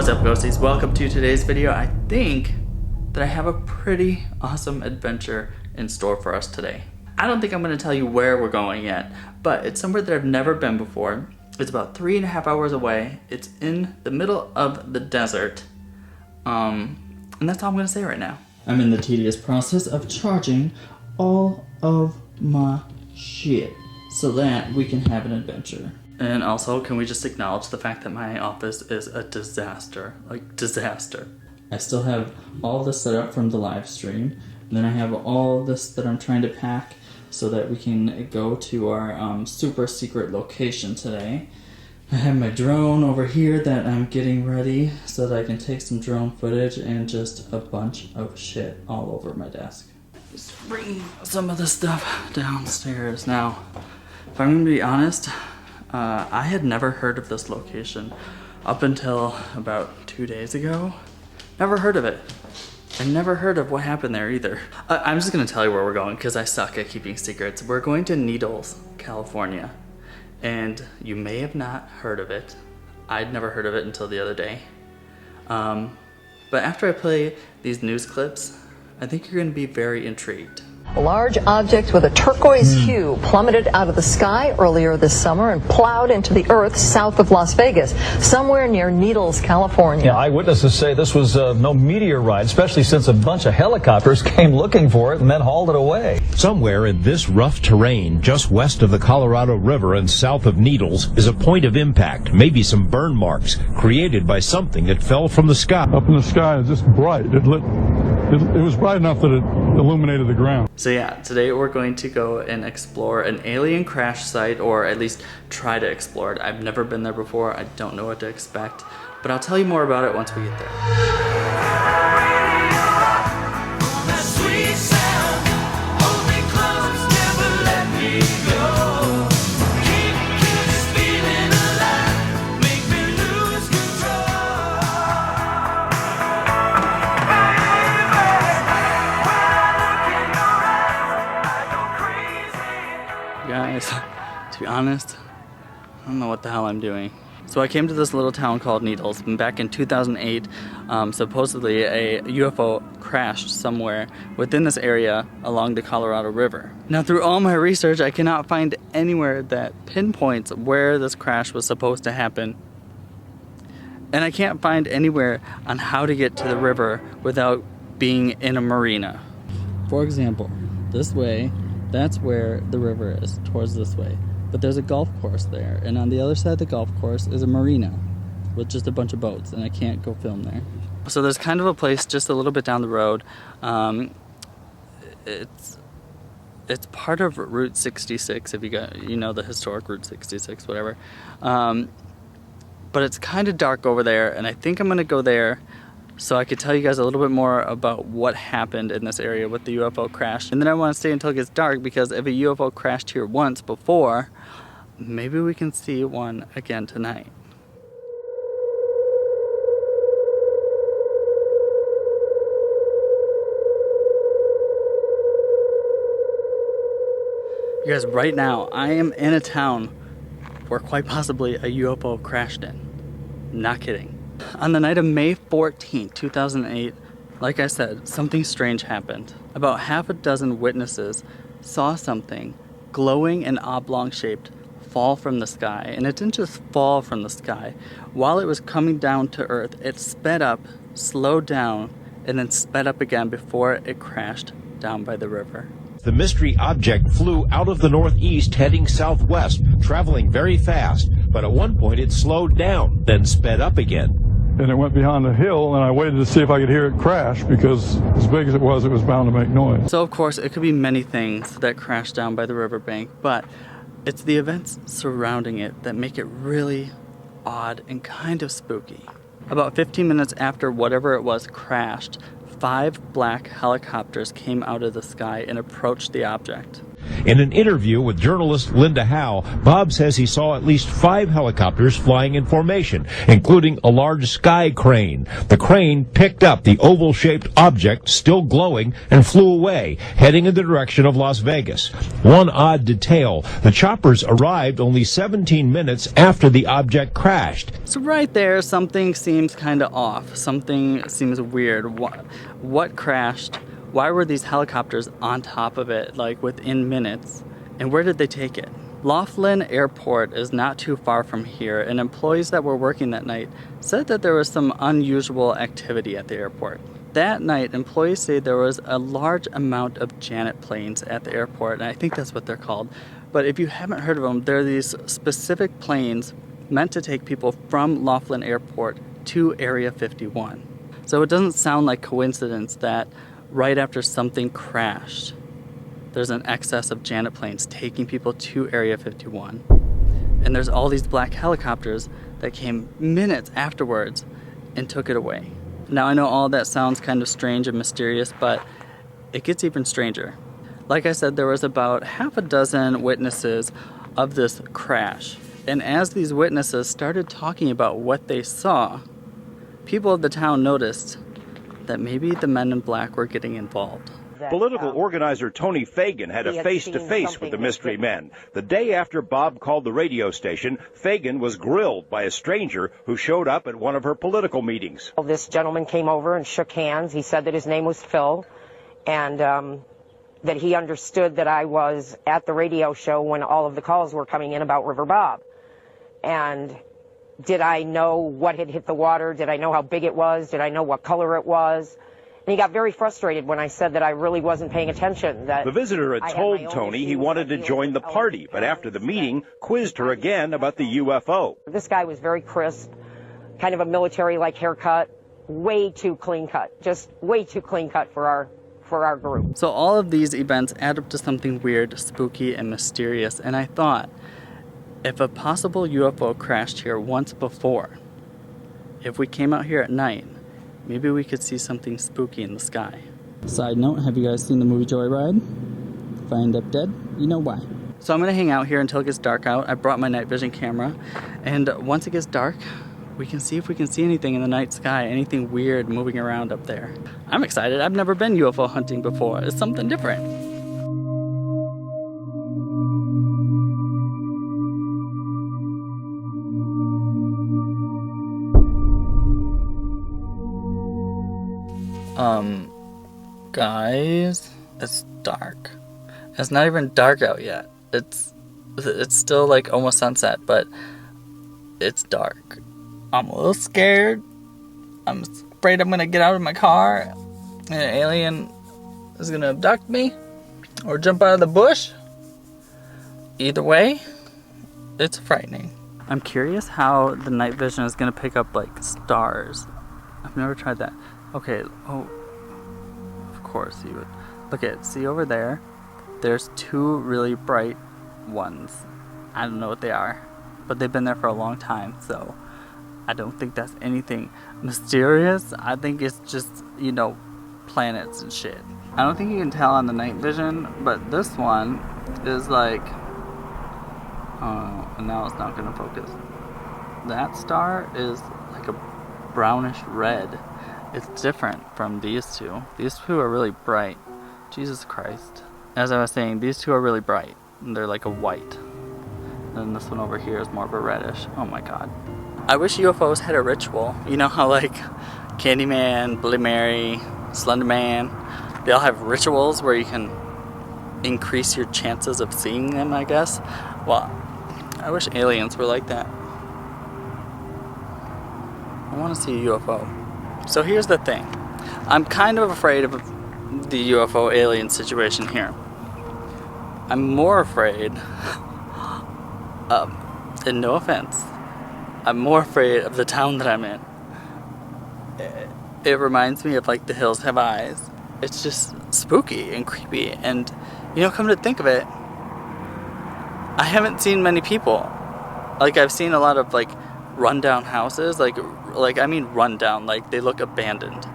What's up, ghosties? Welcome to today's video. I think that I have a pretty awesome adventure in store for us today. I don't think I'm going to tell you where we're going yet, but it's somewhere that I've never been before. It's about 3.5 hours away. It's in the middle of the desert. And that's all I'm going to say right now. I'm in the tedious process of charging all of my shit so that we can have an adventure. And also, can we just acknowledge the fact that my office is a disaster? Like, disaster. I still have all this set up from the live stream. And then I have all this that I'm trying to pack so that we can go to our super secret location today. I have my drone over here that I'm getting ready so that I can take some drone footage, and just a bunch of shit all over my desk. Just bringing some of this stuff downstairs. Now, if I'm going to be honest, I had never heard of this location up until about 2 days ago. Never heard of it. I never heard of what happened there either. I'm just gonna tell you where we're going because I suck at keeping secrets. We're going to Needles, California. And you may have not heard of it. I'd never heard of it until the other day. But after I play these news clips, I think you're gonna be very intrigued. A large object with a turquoise hue plummeted out of the sky earlier this summer and plowed into the earth south of Las Vegas, somewhere near Needles, California. Yeah, eyewitnesses say this was no meteorite, especially since a bunch of helicopters came looking for it and then hauled it away. Somewhere in this rough terrain, just west of the Colorado River and south of Needles, is a point of impact, maybe some burn marks, created by something that fell from the sky. Up in the sky, it's just bright. It was bright enough that it illuminated the ground. So yeah, today we're going to go and explore an alien crash site, or at least try to explore it. I've never been there before. I don't know what to expect, but I'll tell you more about it once we get there. Guys, to be honest, I don't know what the hell I'm doing. So I came to this little town called Needles, and back in 2008, supposedly a UFO crashed somewhere within this area along the Colorado River. Now, through all my research, I cannot find anywhere that pinpoints where this crash was supposed to happen. And I can't find anywhere on how to get to the river without being in a marina. For example, this way, that's where the river is, towards this way. But there's a golf course there, and on the other side of the golf course is a marina with just a bunch of boats, and I can't go film there. So there's kind of a place just a little bit down the road. It's part of Route 66, if you know the historic Route 66, whatever. But it's kind of dark over there, and I think I'm gonna go there so I could tell you guys a little bit more about what happened in this area with the UFO crash. And then I want to stay until it gets dark, because if a UFO crashed here once before, maybe we can see one again tonight. You guys, right now I am in a town where quite possibly a UFO crashed in. Not kidding. On the night of May 14th, 2008, like I said, something strange happened. About half a dozen witnesses saw something glowing and oblong-shaped fall from the sky. And it didn't just fall from the sky. While it was coming down to Earth, it sped up, slowed down, and then sped up again before it crashed down by the river. The mystery object flew out of the northeast heading southwest, traveling very fast, but at one point it slowed down, then sped up again. And it went behind a hill, and I waited to see if I could hear it crash, because as big as it was bound to make noise. So of course, it could be many things that crashed down by the riverbank, but it's the events surrounding it that make it really odd and kind of spooky. About 15 minutes after whatever it was crashed, 5 black helicopters came out of the sky and approached the object. In an interview with journalist Linda Howe, Bob says he saw at least 5 helicopters flying in formation, including a large sky crane. The crane picked up the oval-shaped object, still glowing, and flew away, heading in the direction of Las Vegas. One odd detail, the choppers arrived only 17 minutes after the object crashed. So right there, something seems kind of off. Something seems weird. What crashed? Why were these helicopters on top of it, like within minutes? And where did they take it? Laughlin Airport is not too far from here, and employees that were working that night said that there was some unusual activity at the airport. That night, employees say there was a large amount of Janet planes at the airport, and I think that's what they're called. But if you haven't heard of them, they're these specific planes meant to take people from Laughlin Airport to Area 51. So it doesn't sound like coincidence that right after something crashed, there's an excess of Janet planes taking people to Area 51. And there's all these black helicopters that came minutes afterwards and took it away. Now I know all that sounds kind of strange and mysterious, but it gets even stranger. Like I said, there was about half a dozen witnesses of this crash. And as these witnesses started talking about what they saw, people of the town noticed that maybe the men in black were getting involved. Political organizer Tony Fagan had a face-to-face with the mystery men. The day after Bob called the radio station, Fagan was grilled by a stranger who showed up at one of her political meetings. This gentleman came over and shook hands. He said that his name was Phil, and that he understood that I was at the radio show when all of the calls were coming in about River Bob. And did I know what had hit the water? Did I know how big it was? Did I know what color it was? And he got very frustrated when I said that I really wasn't paying attention. That the visitor had told Tony he wanted to join the party, but after the meeting, quizzed her again about the UFO. This guy was very crisp, kind of a military-like haircut, way too clean cut, just way too clean cut for our group. So all of these events add up to something weird, spooky, and mysterious, and I thought, if a possible UFO crashed here once before, if we came out here at night, maybe we could see something spooky in the sky. Side note, have you guys seen the movie Joyride? If I end up dead, you know why. So I'm going to hang out here until it gets dark out. I brought my night vision camera, and once it gets dark, we can see if we can see anything in the night sky, anything weird moving around up there. I'm excited. I've never been UFO hunting before. It's something different. Guys, it's dark. It's not even dark out yet. It's still like almost sunset, but it's dark. I'm a little scared. I'm afraid I'm gonna get out of my car and an alien is gonna abduct me or jump out of the bush. Either way, it's frightening. I'm curious how the night vision is gonna pick up like stars. I've never tried that. Okay, oh, of course you would. Look at, see over there, there's 2 really bright ones. I don't know what they are, but they've been there for a long time, so I don't think that's anything mysterious. I think it's just, you know, planets and shit. I don't think you can tell on the night vision, but this one is like, and now it's not gonna focus. That star is like a brownish red. It's different from these two. These two are really bright. Jesus Christ. As I was saying, these two are really bright. They're like a white. And this one over here is more of a reddish. Oh my god. I wish UFOs had a ritual. You know how like Candyman, Bloody Mary, Slender Man, they all have rituals where you can increase your chances of seeing them, I guess. Well, I wish aliens were like that. I want to see a UFO. So here's the thing. I'm kind of afraid of the UFO alien situation here. I'm more afraid and no offense, I'm more afraid of the town that I'm in. It reminds me of like The Hills Have Eyes. It's just spooky and creepy, and you know, come to think of it, I haven't seen many people. Like I've seen a lot of like rundown houses, like I mean rundown, like they look abandoned.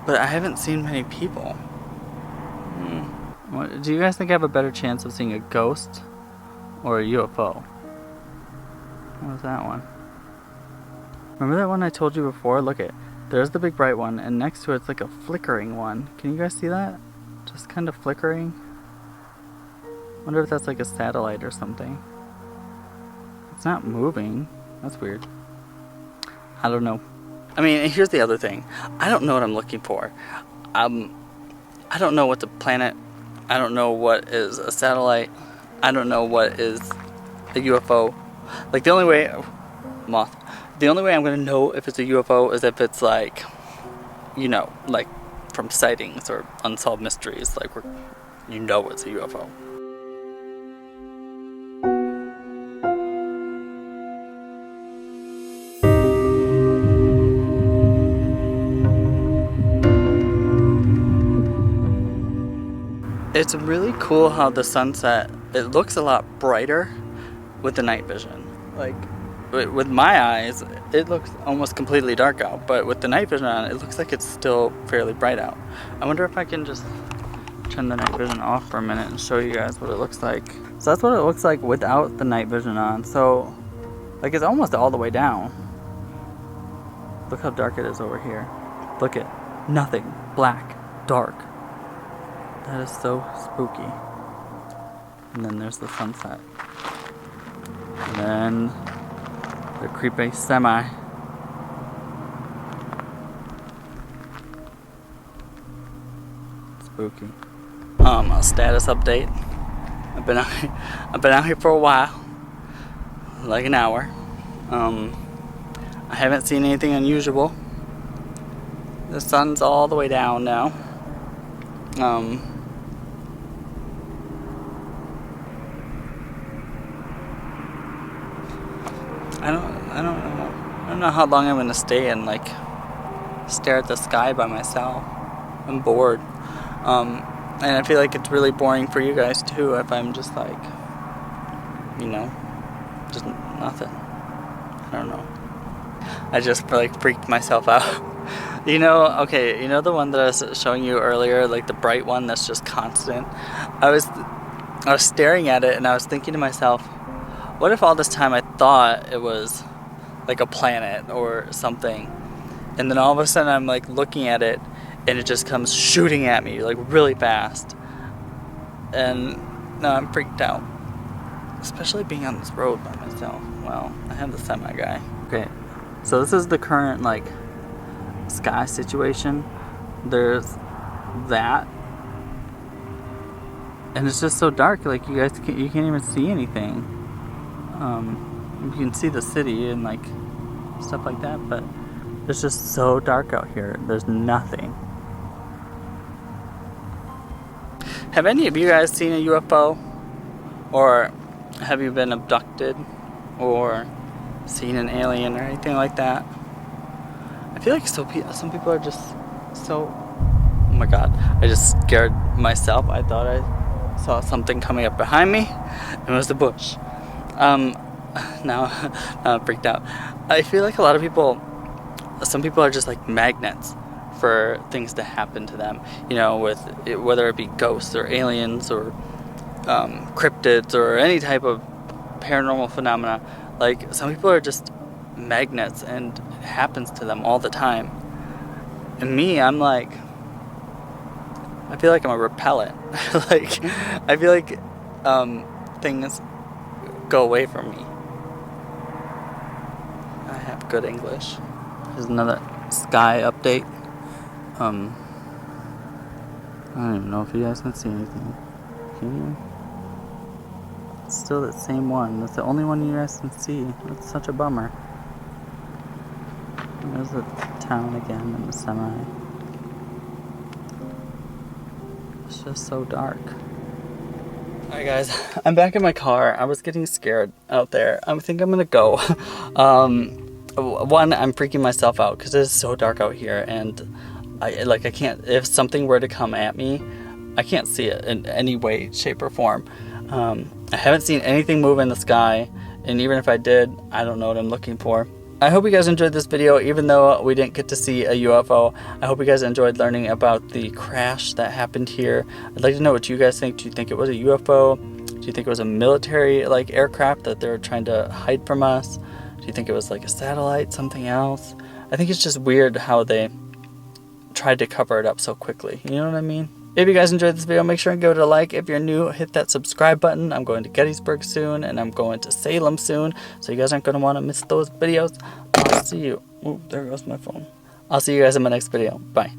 But I haven't seen many people. Do you guys think I have a better chance of seeing a ghost or a UFO? What was that one? Remember that one I told you before? Look at, there's the big bright one, and next to it's like a flickering one. Can you guys see that? Just kind of flickering. Wonder if that's like a satellite or something. It's not moving. That's weird. I don't know. I mean, here's the other thing. I don't know what I'm looking for. I don't know what's a planet. I don't know what is a satellite. I don't know what is a UFO. Like, the only way... Moth. The only way I'm going to know if it's a UFO is if it's like, you know, like from sightings or unsolved mysteries. Like, you know it's a UFO. It's really cool how the sunset, it looks a lot brighter with the night vision. Like, with my eyes, it looks almost completely dark out, but with the night vision on, it looks like it's still fairly bright out. I wonder if I can just turn the night vision off for a minute and show you guys what it looks like. So that's what it looks like without the night vision on. So, like, it's almost all the way down. Look how dark it is over here. Look at nothing, black, dark. That is so spooky. And then there's the sunset. And then the creepy semi. Spooky. A status update. I've been out here for a while. Like an hour. I haven't seen anything unusual. The sun's all the way down now. I don't know how long I'm gonna stay and like stare at the sky by myself. I'm bored. And I feel like it's really boring for you guys too if I'm just like, you know, just nothing. I don't know. I just like freaked myself out. You know, okay, you know the one that I was showing you earlier, like the bright one that's just constant? I was staring at it and I was thinking to myself, what if all this time I thought it was like a planet or something, and then all of a sudden I'm like looking at it and it just comes shooting at me like really fast, and now I'm freaked out, especially being on this road by myself. Well, I have the semi guy. Okay, so this is the current like sky situation. There's that, and it's just so dark, like you can't even see anything. You can see the city and like stuff like that, but it's just so dark out here. There's nothing. Have any of you guys seen a UFO? Or have you been abducted? Or seen an alien or anything like that? I feel like some people are just so... Oh my god, I just scared myself. I thought I saw something coming up behind me. It was the bush. Now I'm freaked out. I feel like a lot of people, some people are just like magnets for things to happen to them, you know, with whether it be ghosts or aliens or cryptids or any type of paranormal phenomena. Like, some people are just magnets and it happens to them all the time. And me, I'm like, I feel like I'm a repellent. Like, I feel like things go away from me. I have good English. Here's another sky update. I don't even know if you guys can see anything. Can you? It's still that same one. That's the only one you guys can see. That's such a bummer. And there's the town again and the semi. It's just so dark. Alright guys, I'm back in my car. I was getting scared out there. I think I'm gonna go. One, I'm freaking myself out because it is so dark out here, and I can't, if something were to come at me, I can't see it in any way, shape, or form. I haven't seen anything move in the sky, and even if I did, I don't know what I'm looking for. I hope you guys enjoyed this video, even though we didn't get to see a UFO. I hope you guys enjoyed learning about the crash that happened here. I'd like to know what you guys think. Do you think it was a UFO? Do you think it was a military aircraft that they're trying to hide from us? Do you think it was like a satellite, something else? I think it's just weird how they tried to cover it up so quickly. You know what I mean? If you guys enjoyed this video, make sure and give it a like. If you're new, hit that subscribe button. I'm going to Gettysburg soon, and I'm going to Salem soon, so you guys aren't going to want to miss those videos. I'll see you. Oh, there goes my phone. I'll see you guys in my next video. Bye.